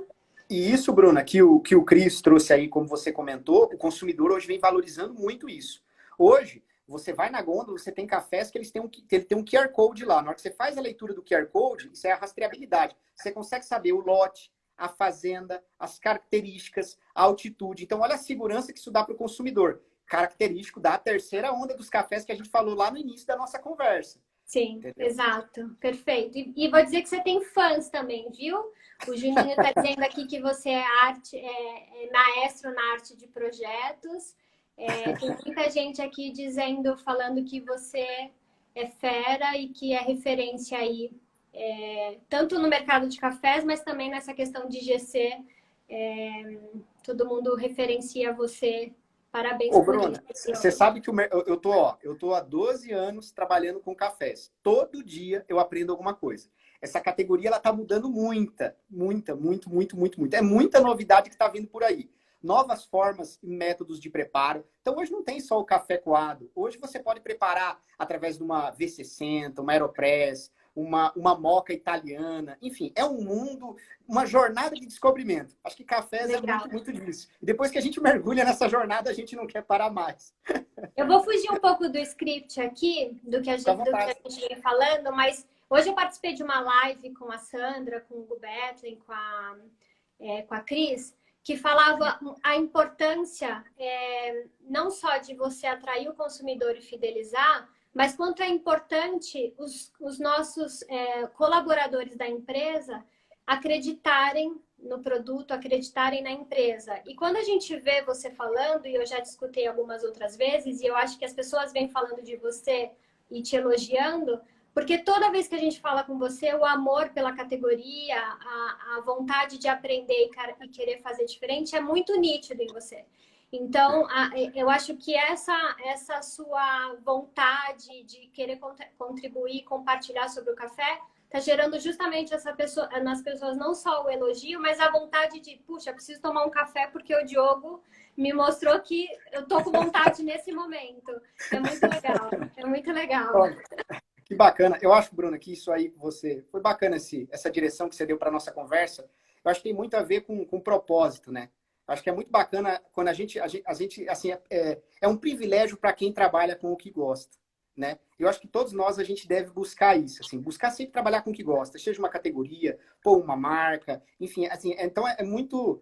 E isso, Bruna, que o Cris trouxe aí, como você comentou, o consumidor hoje vem valorizando muito isso. Hoje, você vai na gôndola, você tem cafés que ele tem um QR Code lá. Na hora que você faz a leitura do QR Code, isso é a rastreabilidade. Você consegue saber o lote, a fazenda, as características, a altitude. Então, olha a segurança que isso dá para o consumidor. Característico da terceira onda dos cafés que a gente falou lá no início da nossa conversa. Sim, Entendeu? exato, perfeito. E vou dizer que você tem fãs também, viu? O Juninho está dizendo aqui que você é maestro na arte de projetos. Tem muita gente aqui dizendo, falando que você é fera e que é referência aí, tanto no mercado de cafés, mas também nessa questão de GC. Todo mundo referencia você. Parabéns Ô, por isso, Bruna, você viu? sabe que eu tô há 12 anos trabalhando com cafés. Todo dia eu aprendo alguma coisa. Essa categoria ela tá mudando muito. É muita novidade que está vindo por aí. Novas formas e métodos de preparo. Então hoje não tem só o café coado. Hoje você pode preparar através de uma V60, uma Aeropress, uma moca italiana. Enfim, é um mundo, uma jornada de descobrimento. Acho que cafés é Legal. muito disso. E depois que a gente mergulha nessa jornada, a gente não quer parar mais. Eu vou fugir um pouco do script aqui, Fica à do que a vontade. gente vem falando, mas hoje eu participei de uma live com a Sandra, com o Gubertlin, com a Cris, que falava a importância não só de você atrair o consumidor e fidelizar, mas quanto é importante os nossos colaboradores da empresa acreditarem no produto, acreditarem na empresa. E quando a gente vê você falando, e eu já discutei algumas outras vezes, e eu acho que as pessoas vêm falando de você e te elogiando, porque toda vez que a gente fala com você, o amor pela categoria, a vontade de aprender e querer fazer diferente é muito nítido em você. Então, eu acho que essa sua vontade de querer contribuir, compartilhar sobre o café, está gerando justamente nas pessoas não só o elogio, mas a vontade de, puxa, preciso tomar um café porque o Diogo me mostrou que eu tô com vontade nesse momento. É muito legal, é muito legal. Olha, que bacana. Eu acho, Bruna, que isso aí que você. Foi bacana essa direção que você deu para nossa conversa. Eu acho que tem muito a ver com propósito, né? Eu acho que é muito bacana quando a gente assim, é um privilégio para quem trabalha com o que gosta, né? Eu acho que todos nós a gente deve buscar isso, assim, buscar sempre trabalhar com o que gosta, seja uma categoria, ou uma marca, enfim, assim, então é muito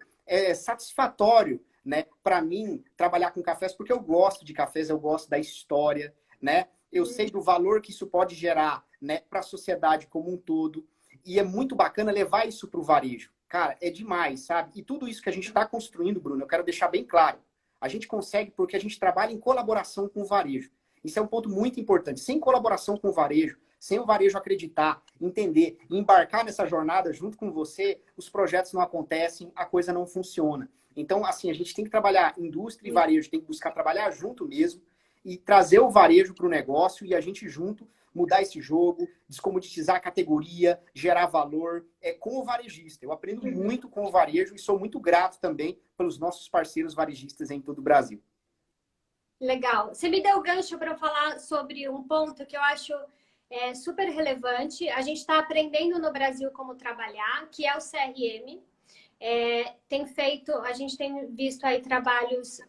satisfatório, né, para mim trabalhar com cafés porque eu gosto de cafés, eu gosto da história, né? Eu sei do valor que isso pode gerar, né, para a sociedade como um todo. E é muito bacana levar isso para o varejo. Cara, é demais, sabe? E tudo isso que a gente está construindo, Bruno, eu quero deixar bem claro. A gente consegue porque a gente trabalha em colaboração com o varejo. Isso é um ponto muito importante. Sem colaboração com o varejo, sem o varejo acreditar, entender, embarcar nessa jornada junto com você, os projetos não acontecem, a coisa não funciona. Então, assim, a gente tem que trabalhar indústria e varejo, tem que buscar trabalhar junto mesmo e trazer o varejo para o negócio e a gente junto mudar esse jogo, descomoditizar a categoria, gerar valor com o varejista. Eu aprendo muito com o varejo e sou muito grato também pelos nossos parceiros varejistas em todo o Brasil. Legal. Você me deu o gancho para eu falar sobre um ponto que eu acho super relevante. A gente está aprendendo no Brasil como trabalhar, que é o CRM. A gente tem visto aí trabalhos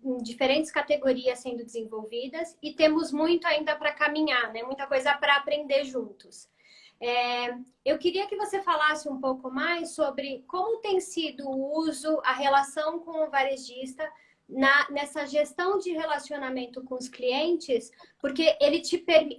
em diferentes categorias sendo desenvolvidas e temos muito ainda para caminhar, né? Muita coisa para aprender juntos. Eu queria que você falasse um pouco mais sobre como tem sido o uso, a relação com o varejista nessa gestão de relacionamento com os clientes, porque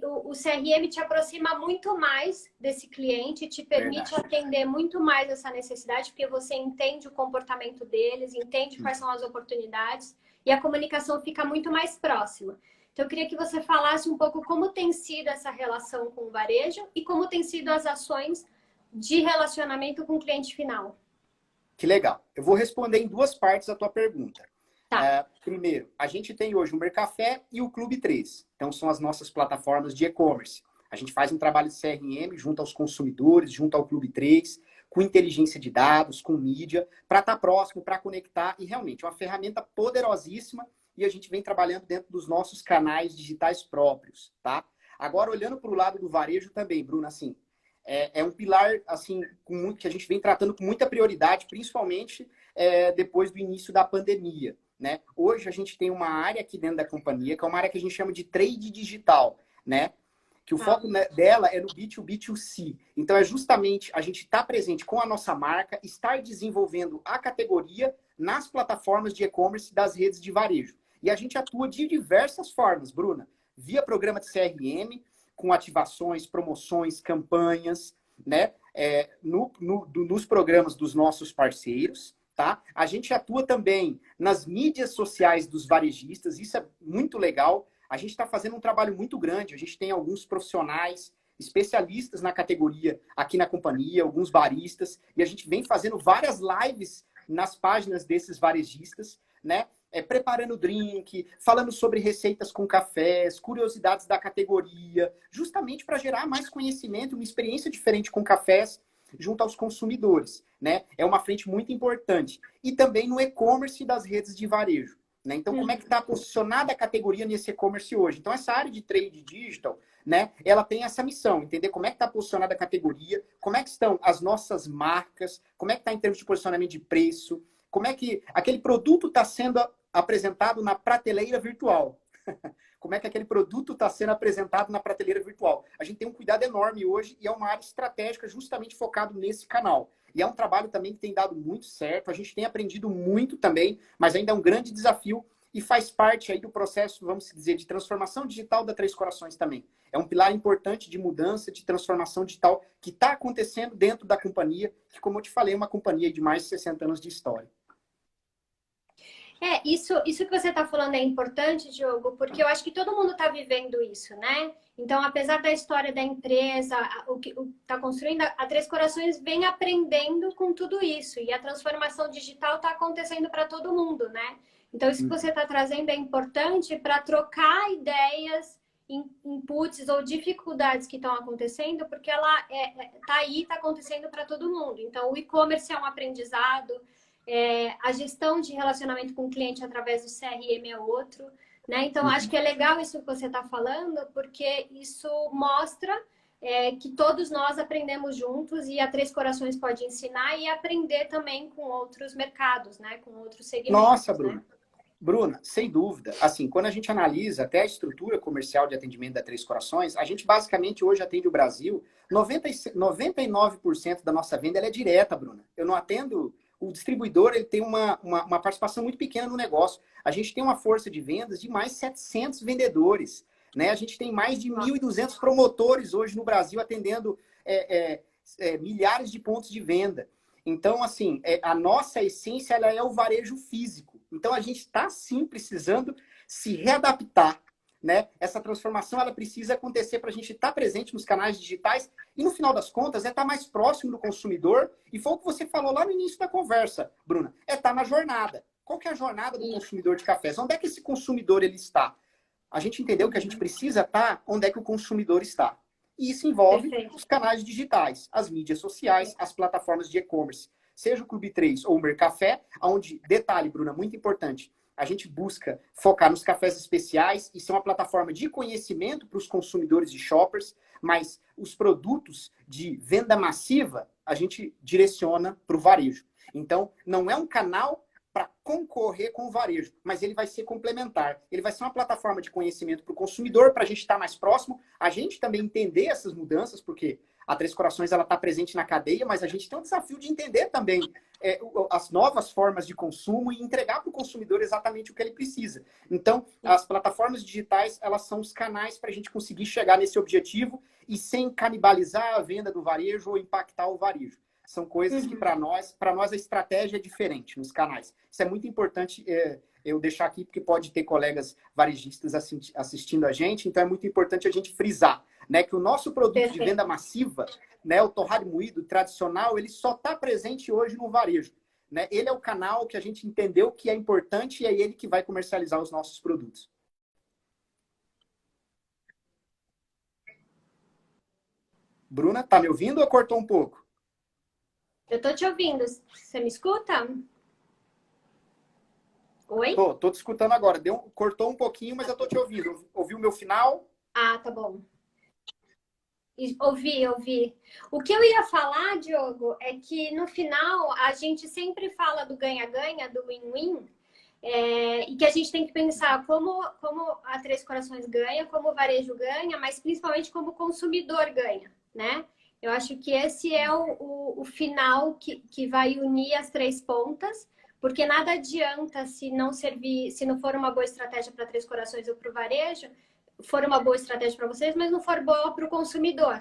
o CRM te aproxima muito mais desse cliente, te permite Verdade. atender muito mais essa necessidade, porque você entende o comportamento deles, entende quais são as oportunidades e a comunicação fica muito mais próxima. Então, eu queria que você falasse um pouco como tem sido essa relação com o varejo e como tem sido as ações de relacionamento com o cliente final. Que legal. Eu vou responder em duas partes a tua pergunta. Tá. Primeiro, a gente tem hoje o Mercafé e o Clube 3. Então, são as nossas plataformas de e-commerce. A gente faz um trabalho de CRM junto aos consumidores, junto ao Clube 3, com inteligência de dados, com mídia, para estar próximo, para conectar. E realmente, é uma ferramenta poderosíssima e a gente vem trabalhando dentro dos nossos canais digitais próprios, tá? Agora, olhando para o lado do varejo também, Bruno, assim, é um pilar assim que a gente vem tratando com muita prioridade, principalmente depois do início da pandemia, né? Hoje a gente tem uma área aqui dentro da companhia, que é uma área que a gente chama de trade digital, né? Que o foco dela é no B2B2C. Então, é justamente a gente estar presente com a nossa marca, estar desenvolvendo a categoria nas plataformas de e-commerce das redes de varejo. E a gente atua de diversas formas, Bruna. Via programa de CRM, com ativações, promoções, campanhas, né? Nos programas dos nossos parceiros, tá? A gente atua também nas mídias sociais dos varejistas, isso é muito legal. A gente está fazendo um trabalho muito grande, a gente tem alguns profissionais, especialistas na categoria aqui na companhia, alguns baristas, e a gente vem fazendo várias lives nas páginas desses varejistas, né? Preparando drink, falando sobre receitas com cafés, curiosidades da categoria, justamente para gerar mais conhecimento, uma experiência diferente com cafés junto aos consumidores, né? É uma frente muito importante. E também no e-commerce das redes de varejo, né? Então, como é que está posicionada a categoria nesse e-commerce hoje? Então, essa área de trade digital, né? Ela tem essa missão, entender como é que está posicionada a categoria, como é que estão as nossas marcas, como é que está em termos de posicionamento de preço, como é que aquele produto está sendo apresentado na prateleira virtual. Como é que aquele produto está sendo apresentado na prateleira virtual. A gente tem um cuidado enorme hoje e é uma área estratégica justamente focado nesse canal. E é um trabalho também que tem dado muito certo, a gente tem aprendido muito também, mas ainda é um grande desafio e faz parte aí do processo, vamos dizer, de transformação digital da Três Corações também. É um pilar importante de mudança, de transformação digital que está acontecendo dentro da companhia, que, como eu te falei, é uma companhia de mais de 60 anos de história. Isso que você está falando é importante, Diogo, porque eu acho que todo mundo está vivendo isso, né? Então, apesar da história da empresa, o que está construindo, a Três Corações vem aprendendo com tudo isso. E a transformação digital está acontecendo para todo mundo, né? Então, isso que você está trazendo é importante para trocar ideias, inputs ou dificuldades que estão acontecendo, porque ela está aí, está acontecendo para todo mundo. Então, o e-commerce é um aprendizado. A gestão de relacionamento com o cliente através do CRM é outro, né? Então, acho que é legal isso que você está falando, porque isso mostra que todos nós aprendemos juntos e a Três Corações pode ensinar e aprender também com outros mercados, né? Com outros segmentos. Nossa, Bruna. Né? Bruna, sem dúvida. Assim, quando a gente analisa até a estrutura comercial de atendimento da Três Corações, a gente basicamente hoje atende o Brasil. 99% da nossa venda ela é direta, Bruna. Eu não atendo... O distribuidor ele tem uma participação muito pequena no negócio. A gente tem uma força de vendas de mais de 700 vendedores. Né? A gente tem mais de 1.200 promotores hoje no Brasil atendendo milhares de pontos de venda. Então, assim, a nossa essência ela é o varejo físico. Então, a gente está, sim, precisando se readaptar. Né? Essa transformação ela precisa acontecer para a gente estar presente nos canais digitais e, no final das contas, estar mais próximo do consumidor. E foi o que você falou lá no início da conversa, Bruna. Estar na jornada. Qual que é a jornada do consumidor de cafés? Onde é que esse consumidor ele está? A gente entendeu que a gente precisa estar onde é que o consumidor está. E isso envolve os canais digitais, as mídias sociais, as plataformas de e-commerce. Seja o Clube 3 ou o Mercafé, onde, detalhe, Bruna, muito importante, a gente busca focar nos cafés especiais. Isso é uma plataforma de conhecimento para os consumidores e shoppers, mas os produtos de venda massiva a gente direciona para o varejo. Então, não é um canal para concorrer com o varejo, mas ele vai ser complementar. Ele vai ser uma plataforma de conhecimento para o consumidor, para a gente estar mais próximo, a gente também entender essas mudanças, porque a Três Corações ela está presente na cadeia, mas a gente tem um desafio de entender também as novas formas de consumo e entregar para o consumidor exatamente o que ele precisa. Então, as plataformas digitais elas são os canais para a gente conseguir chegar nesse objetivo e sem canibalizar a venda do varejo ou impactar o varejo. São coisas que, para nós a estratégia é diferente nos canais. Isso é muito importante eu deixar aqui, porque pode ter colegas varejistas assistindo a gente, então é muito importante a gente frisar, né, que o nosso produto de venda massiva, né, o torrado moído tradicional, ele só está presente hoje no varejo. né? Ele é o canal que a gente entendeu que é importante e é ele que vai comercializar os nossos produtos. Bruna, tá me ouvindo ou cortou um pouco? Eu tô te ouvindo. Você me escuta? Oi? Tô te escutando agora. Cortou um pouquinho, mas eu tô te ouvindo. Ouviu o meu final? Ah, tá bom. Ouvi. O que eu ia falar, Diogo, é que no final a gente sempre fala do ganha-ganha, do win-win, e que a gente tem que pensar como a Três Corações ganha, como o varejo ganha, mas principalmente como o consumidor ganha, né? Eu acho que esse é o final que vai unir as três pontas, porque nada adianta se não servir, se não for uma boa estratégia para Três Corações ou para o varejo, for uma boa estratégia para vocês, mas não for boa para o consumidor,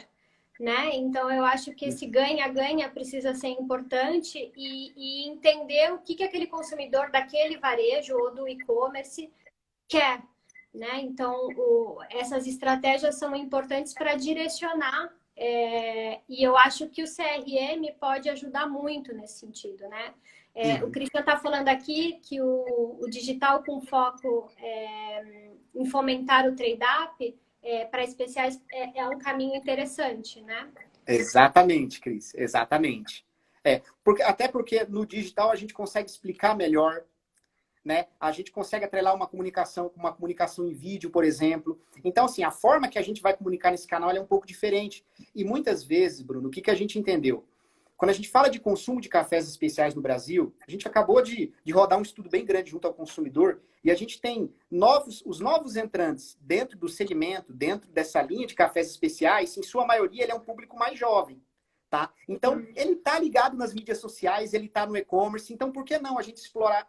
né? Então eu acho que esse ganha-ganha precisa ser importante e entender o que aquele consumidor daquele varejo ou do e-commerce quer, né? Então essas estratégias são importantes para direcionar e eu acho que o CRM pode ajudar muito nesse sentido, né? O Cristian está falando aqui que o digital com foco em fomentar o trade-up para especiais é um caminho interessante, né? Exatamente, Cris. Exatamente. Até porque no digital a gente consegue explicar melhor, né? A gente consegue atrelar uma comunicação com uma comunicação em vídeo, por exemplo. Então, assim, a forma que a gente vai comunicar nesse canal é um pouco diferente. E muitas vezes, Bruno, o que a gente entendeu? Quando a gente fala de consumo de cafés especiais no Brasil, a gente acabou de rodar um estudo bem grande junto ao consumidor e a gente tem os novos entrantes dentro do segmento, dentro dessa linha de cafés especiais, em sua maioria ele é um público mais jovem, tá? Então, ele está ligado nas mídias sociais, ele está no e-commerce, então por que não a gente explorar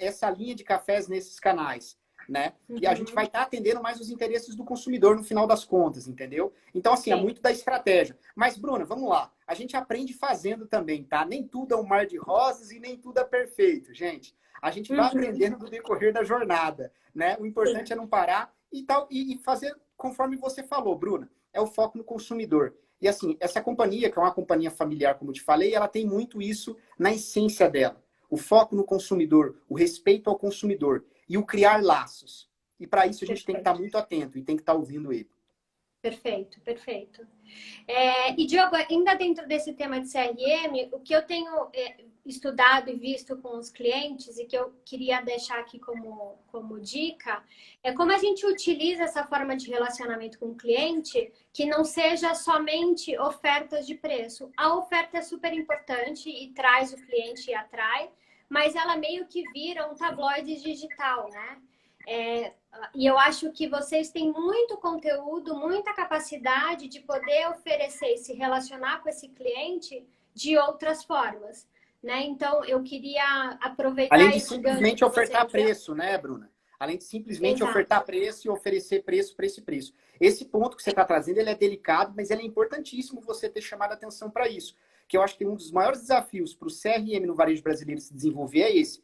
essa linha de cafés nesses canais? Né? E a gente vai estar atendendo mais os interesses do consumidor no final das contas, entendeu? Então, assim, é muito da estratégia. Mas, Bruna, vamos lá. A gente aprende fazendo também, tá? Nem tudo é um mar de rosas e nem tudo é perfeito, gente. A gente vai aprendendo no decorrer da jornada, né? O importante é não parar e fazer conforme você falou, Bruna. É o foco no consumidor. E, assim, essa companhia, que é uma companhia familiar, como eu te falei, ela tem muito isso na essência dela. O foco no consumidor, o respeito ao consumidor e o criar laços. E para isso a gente tem que estar muito atento e tem que estar ouvindo ele. Perfeito. E, Diogo, ainda dentro desse tema de CRM, o que eu tenho estudado e visto com os clientes e que eu queria deixar aqui como dica é como a gente utiliza essa forma de relacionamento com o cliente que não seja somente ofertas de preço. A oferta é super importante e traz o cliente e atrai, mas ela meio que vira um tabloide digital, né? E eu acho que vocês têm muito conteúdo, muita capacidade de poder oferecer e se relacionar com esse cliente de outras formas, né? Então, eu queria aproveitar Além de esse simplesmente gancho que ofertar você deu. preço, né, Bruna? Além de simplesmente Exato. ofertar preço e oferecer preço para esse preço. Esse ponto que você está trazendo, ele é delicado, mas ele é importantíssimo você ter chamado a atenção para isso. Que eu acho que um dos maiores desafios para o CRM no varejo brasileiro se desenvolver é esse.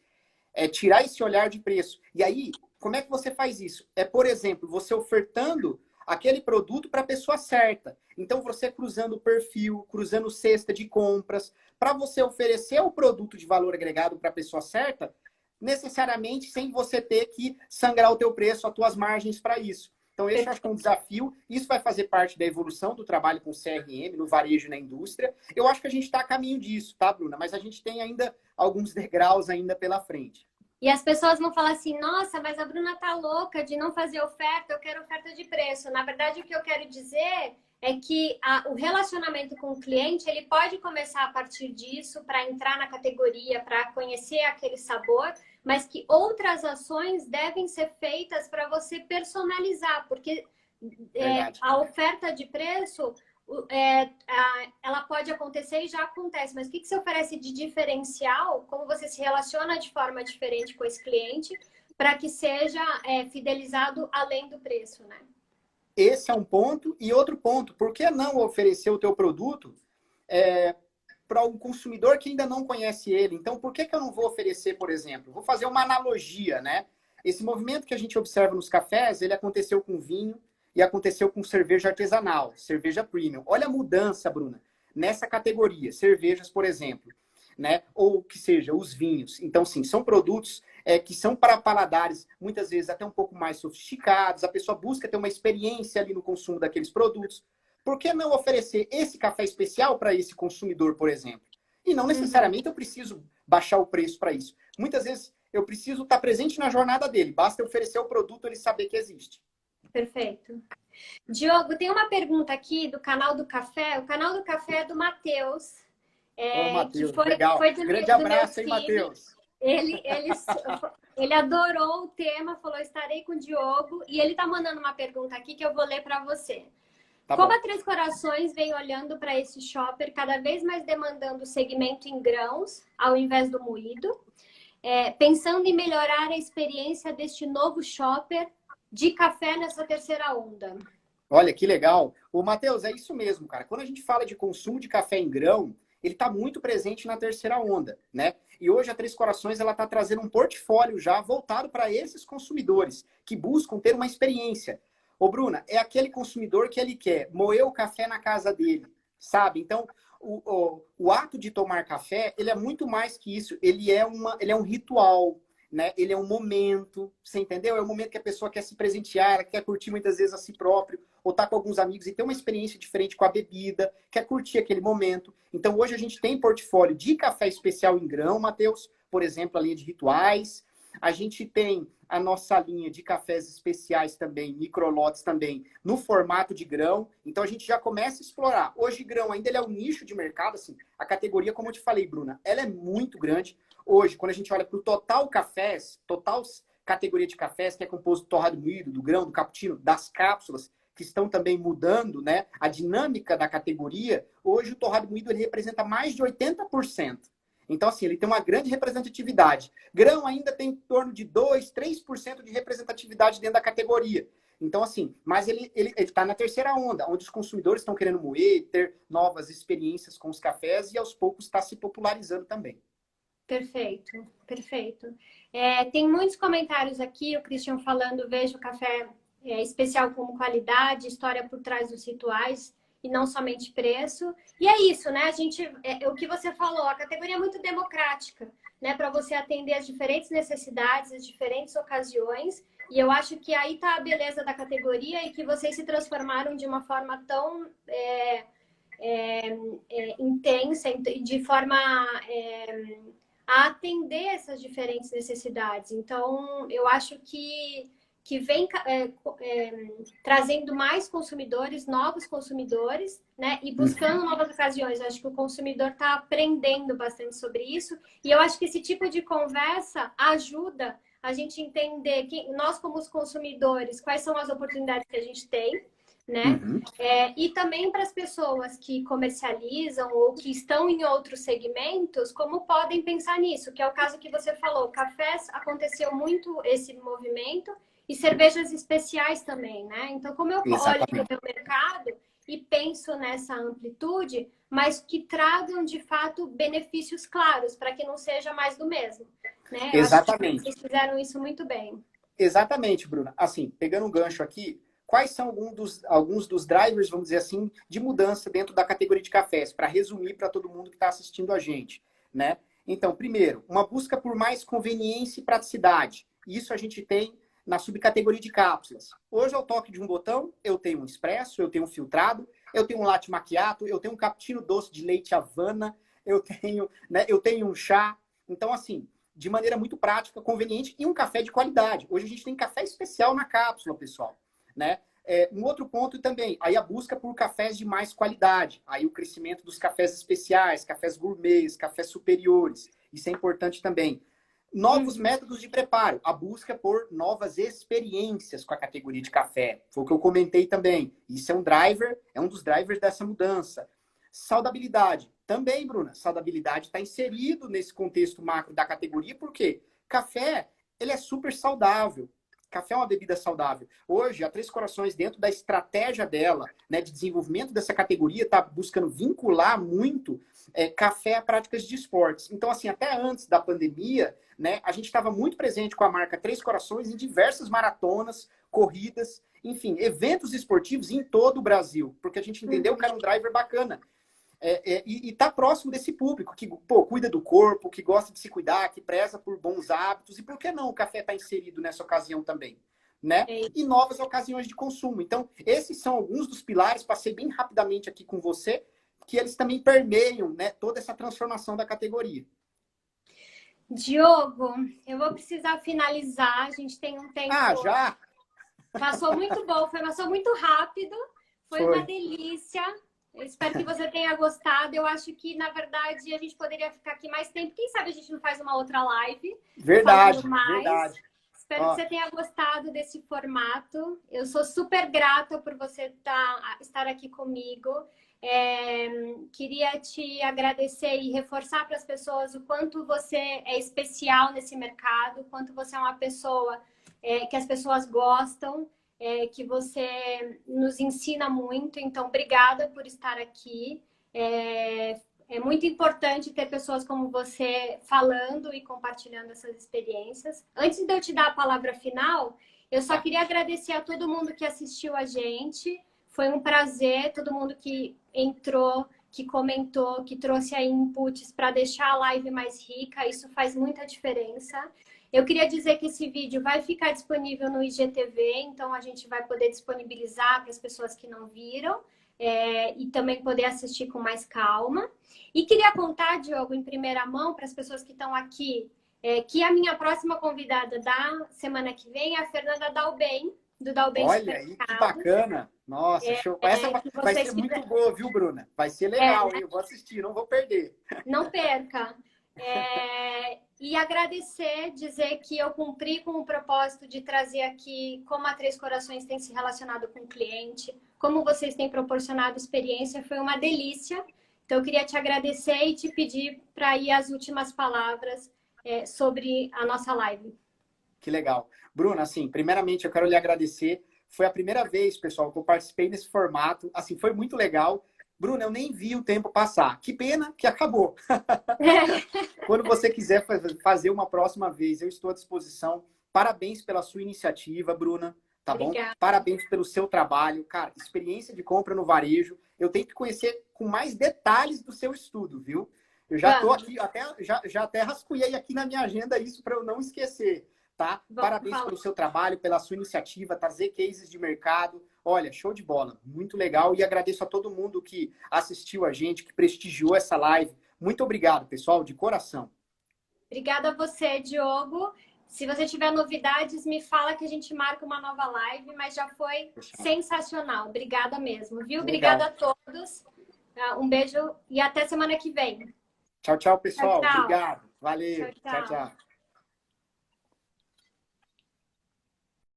É tirar esse olhar de preço. E aí, como é que você faz isso? Por exemplo, você ofertando aquele produto para a pessoa certa. Então, você cruzando o perfil, cruzando cesta de compras, para você oferecer o produto de valor agregado para a pessoa certa, necessariamente sem você ter que sangrar o teu preço, as tuas margens para isso. Então, esse eu acho que é um desafio. Isso vai fazer parte da evolução do trabalho com CRM, no varejo e na indústria. Eu acho que a gente está a caminho disso, tá, Bruna? Mas a gente tem ainda alguns degraus ainda pela frente. E as pessoas vão falar assim, nossa, mas a Bruna tá louca de não fazer oferta, eu quero oferta de preço. Na verdade, o que eu quero dizer é que o relacionamento com o cliente, ele pode começar a partir disso, para entrar na categoria, para conhecer aquele sabor, mas que outras ações devem ser feitas para você personalizar, porque a oferta de preço ela pode acontecer e já acontece, mas o que você oferece de diferencial, como você se relaciona de forma diferente com esse cliente para que seja fidelizado além do preço, né? Esse é um ponto. E outro ponto, por que não oferecer o teu produto para um consumidor que ainda não conhece ele? Então, por que eu não vou oferecer, por exemplo? Vou fazer uma analogia, né? Esse movimento que a gente observa nos cafés, ele aconteceu com vinho, e aconteceu com cerveja artesanal, cerveja premium. Olha a mudança, Bruna, nessa categoria, cervejas, por exemplo. né? Ou que seja, os vinhos. Então, sim, são produtos que são para paladares, muitas vezes até um pouco mais sofisticados, a pessoa busca ter uma experiência ali no consumo daqueles produtos. Por que não oferecer esse café especial para esse consumidor, por exemplo? E não necessariamente eu preciso baixar o preço para isso. Muitas vezes eu preciso estar presente na jornada dele, basta eu oferecer o produto, ele saber que existe. Perfeito. Diogo, tem uma pergunta aqui do canal do Café. O canal do Café é do Matheus. Ô, Que Matheus, legal. foi Grande do meu abraço, hein, filho. Matheus? Ele adorou o tema, falou: estarei com o Diogo. E ele está mandando uma pergunta aqui que eu vou ler para você. Tá Como bom. a Três Corações vem olhando para esse shopper cada vez mais demandando o segmento em grãos, ao invés do moído, pensando em melhorar a experiência deste novo shopper de café nessa terceira onda? Olha, que legal. Ô, Matheus, é isso mesmo, cara. Quando a gente fala de consumo de café em grão, ele está muito presente na terceira onda, né? E hoje a Três Corações ela está trazendo um portfólio já voltado para esses consumidores que buscam ter uma experiência. Ô, Bruna, é aquele consumidor que ele quer moer o café na casa dele, sabe? Então, o ato de tomar café, ele é muito mais que isso. Ele é um ritual, né? Ele é um momento, você entendeu? É um momento que a pessoa quer se presentear, ela quer curtir muitas vezes a si próprio, ou tá com alguns amigos e ter uma experiência diferente com a bebida, quer curtir aquele momento. Então, hoje a gente tem portfólio de café especial em grão, Matheus, por exemplo, a linha de rituais. A gente tem a nossa linha de cafés especiais também, microlotes também, no formato de grão. Então, a gente já começa a explorar. Hoje, grão ainda ele é um nicho de mercado, assim, a categoria, como eu te falei, Bruna, ela é muito grande. Hoje, quando a gente olha para o total cafés, total categoria de cafés, que é composto do torrado moído, do grão, do cappuccino, das cápsulas, que estão também mudando, né, a dinâmica da categoria, hoje o torrado moído ele representa mais de 80%. Então, assim, ele tem uma grande representatividade. Grão ainda tem em torno de 2, 3% de representatividade dentro da categoria. Então, assim, mas ele está na terceira onda, onde os consumidores estão querendo moer, ter novas experiências com os cafés e aos poucos está se popularizando também. Perfeito, perfeito. Tem muitos comentários aqui, o Christian falando: vejo o café especial como qualidade, história por trás dos rituais e não somente preço. E é isso, né? O que você falou, a categoria é muito democrática, né? Para você atender as diferentes necessidades, as diferentes ocasiões. E eu acho que aí está a beleza da categoria e que vocês se transformaram de uma forma tão intensa, de forma a atender essas diferentes necessidades. Então, eu acho que vem trazendo mais consumidores, novos consumidores, né? E buscando novas ocasiões. Eu acho que o consumidor está aprendendo bastante sobre isso. E eu acho que esse tipo de conversa ajuda a gente entender nós, como os consumidores, quais são as oportunidades que a gente tem, né? E também para as pessoas que comercializam ou que estão em outros segmentos, como podem pensar nisso, que é o caso que você falou. Cafés, aconteceu muito esse movimento, e cervejas especiais também, né? Então, como eu olho para o mercado e penso nessa amplitude, mas que tragam, de fato, benefícios claros, para que não seja mais do mesmo, né? Exatamente. Eu acho que vocês fizeram isso muito bem. Exatamente, Bruna. Assim, pegando um gancho aqui, quais são alguns dos drivers, vamos dizer assim, de mudança dentro da categoria de cafés, para resumir para todo mundo que está assistindo a gente, né? Então, primeiro, uma busca por mais conveniência e praticidade. Isso a gente tem na subcategoria de cápsulas. Hoje, ao toque de um botão, eu tenho um expresso, eu tenho um filtrado, eu tenho um latte macchiato, eu tenho um cappuccino doce de leite Havana, eu tenho um chá. Então, assim, de maneira muito prática, conveniente e um café de qualidade. Hoje a gente tem café especial na cápsula, pessoal, né? Um outro ponto também, aí a busca por cafés de mais qualidade, aí o crescimento dos cafés especiais, cafés gourmets, cafés superiores, isso é importante também. Novos métodos de preparo, a busca por novas experiências com a categoria de café, foi o que eu comentei também. Isso é um dos drivers dessa mudança. Saudabilidade, também, Bruna, saudabilidade está inserido nesse contexto macro da categoria, porque café, ele é super saudável. Café é uma bebida saudável. Hoje, a Três Corações, dentro da estratégia dela, né, de desenvolvimento dessa categoria, está buscando vincular muito café a práticas de esportes. Então, assim, até antes da pandemia, né, a gente estava muito presente com a marca Três Corações em diversas maratonas, corridas, enfim, eventos esportivos em todo o Brasil, porque a gente entendeu que era um driver bacana. e tá próximo desse público que, pô, cuida do corpo, que gosta de se cuidar, que preza por bons hábitos. E por que não o café está inserido nessa ocasião também? Né? E novas ocasiões de consumo. Então, esses são alguns dos pilares, passei bem rapidamente aqui com você, que eles também permeiam, né, toda essa transformação da categoria. Diogo, eu vou precisar finalizar, a gente tem um tempo... Ah, já? Passou muito bom, passou muito rápido, foi uma delícia. Eu espero que você tenha gostado. Eu acho que, na verdade, a gente poderia ficar aqui mais tempo. Quem sabe a gente não faz uma outra live? Verdade, falando mais. verdade. Espero que você tenha gostado desse formato. Eu sou super grata por você estar aqui comigo. Queria te agradecer e reforçar para as pessoas o quanto você é especial nesse mercado, o quanto você é uma pessoa que as pessoas gostam, que você nos ensina muito. Então, obrigada por estar aqui. É muito importante ter pessoas como você falando e compartilhando essas experiências. Antes de eu te dar a palavra final, eu só queria agradecer a todo mundo que assistiu a gente. Foi um prazer, todo mundo que entrou, que comentou, que trouxe aí inputs para deixar a live mais rica. Isso faz muita diferença. Eu queria dizer que esse vídeo vai ficar disponível no IGTV, então a gente vai poder disponibilizar para as pessoas que não viram e também poder assistir com mais calma. E queria contar, Diogo, em primeira mão para as pessoas que estão aqui, que a minha próxima convidada da semana que vem é a Fernanda Dalben, do Dalben Olha aí, que bacana. Nossa, show. Essa vai ser muito boa, viu, Bruna? Vai ser legal, hein? Eu vou assistir, não vou perder. Não perca. E agradecer, dizer que eu cumpri com o propósito de trazer aqui como a Três Corações tem se relacionado com o cliente, como vocês têm proporcionado experiência, foi uma delícia. Então, eu queria te agradecer e te pedir para ir as últimas palavras sobre a nossa live. Que legal. Bruna, assim, primeiramente eu quero lhe agradecer. Foi a primeira vez, pessoal, que eu participei nesse formato. Assim, foi muito legal. Bruna, eu nem vi o tempo passar. Que pena que acabou. Quando você quiser fazer uma próxima vez, eu estou à disposição. Parabéns pela sua iniciativa, Bruna. Tá bom? Obrigada. Parabéns pelo seu trabalho. Cara, experiência de compra no varejo. Eu tenho que conhecer com mais detalhes do seu estudo, viu? Eu já estou aqui, já até rascunhei aqui na minha agenda isso para eu não esquecer. Tá? Parabéns pelo seu trabalho, pela sua iniciativa, trazer cases de mercado. Olha, show de bola, muito legal. E agradeço a todo mundo que assistiu a gente, que prestigiou essa live. Muito obrigado, pessoal, de coração. Obrigada a você, Diogo. Se você tiver novidades, me fala que a gente marca uma nova live, mas já foi sensacional. Obrigada mesmo, viu? Obrigada a todos. Um beijo e até semana que vem. Tchau, tchau, pessoal. Tchau, tchau. Obrigado. Valeu. Tchau, tchau. Tchau, tchau.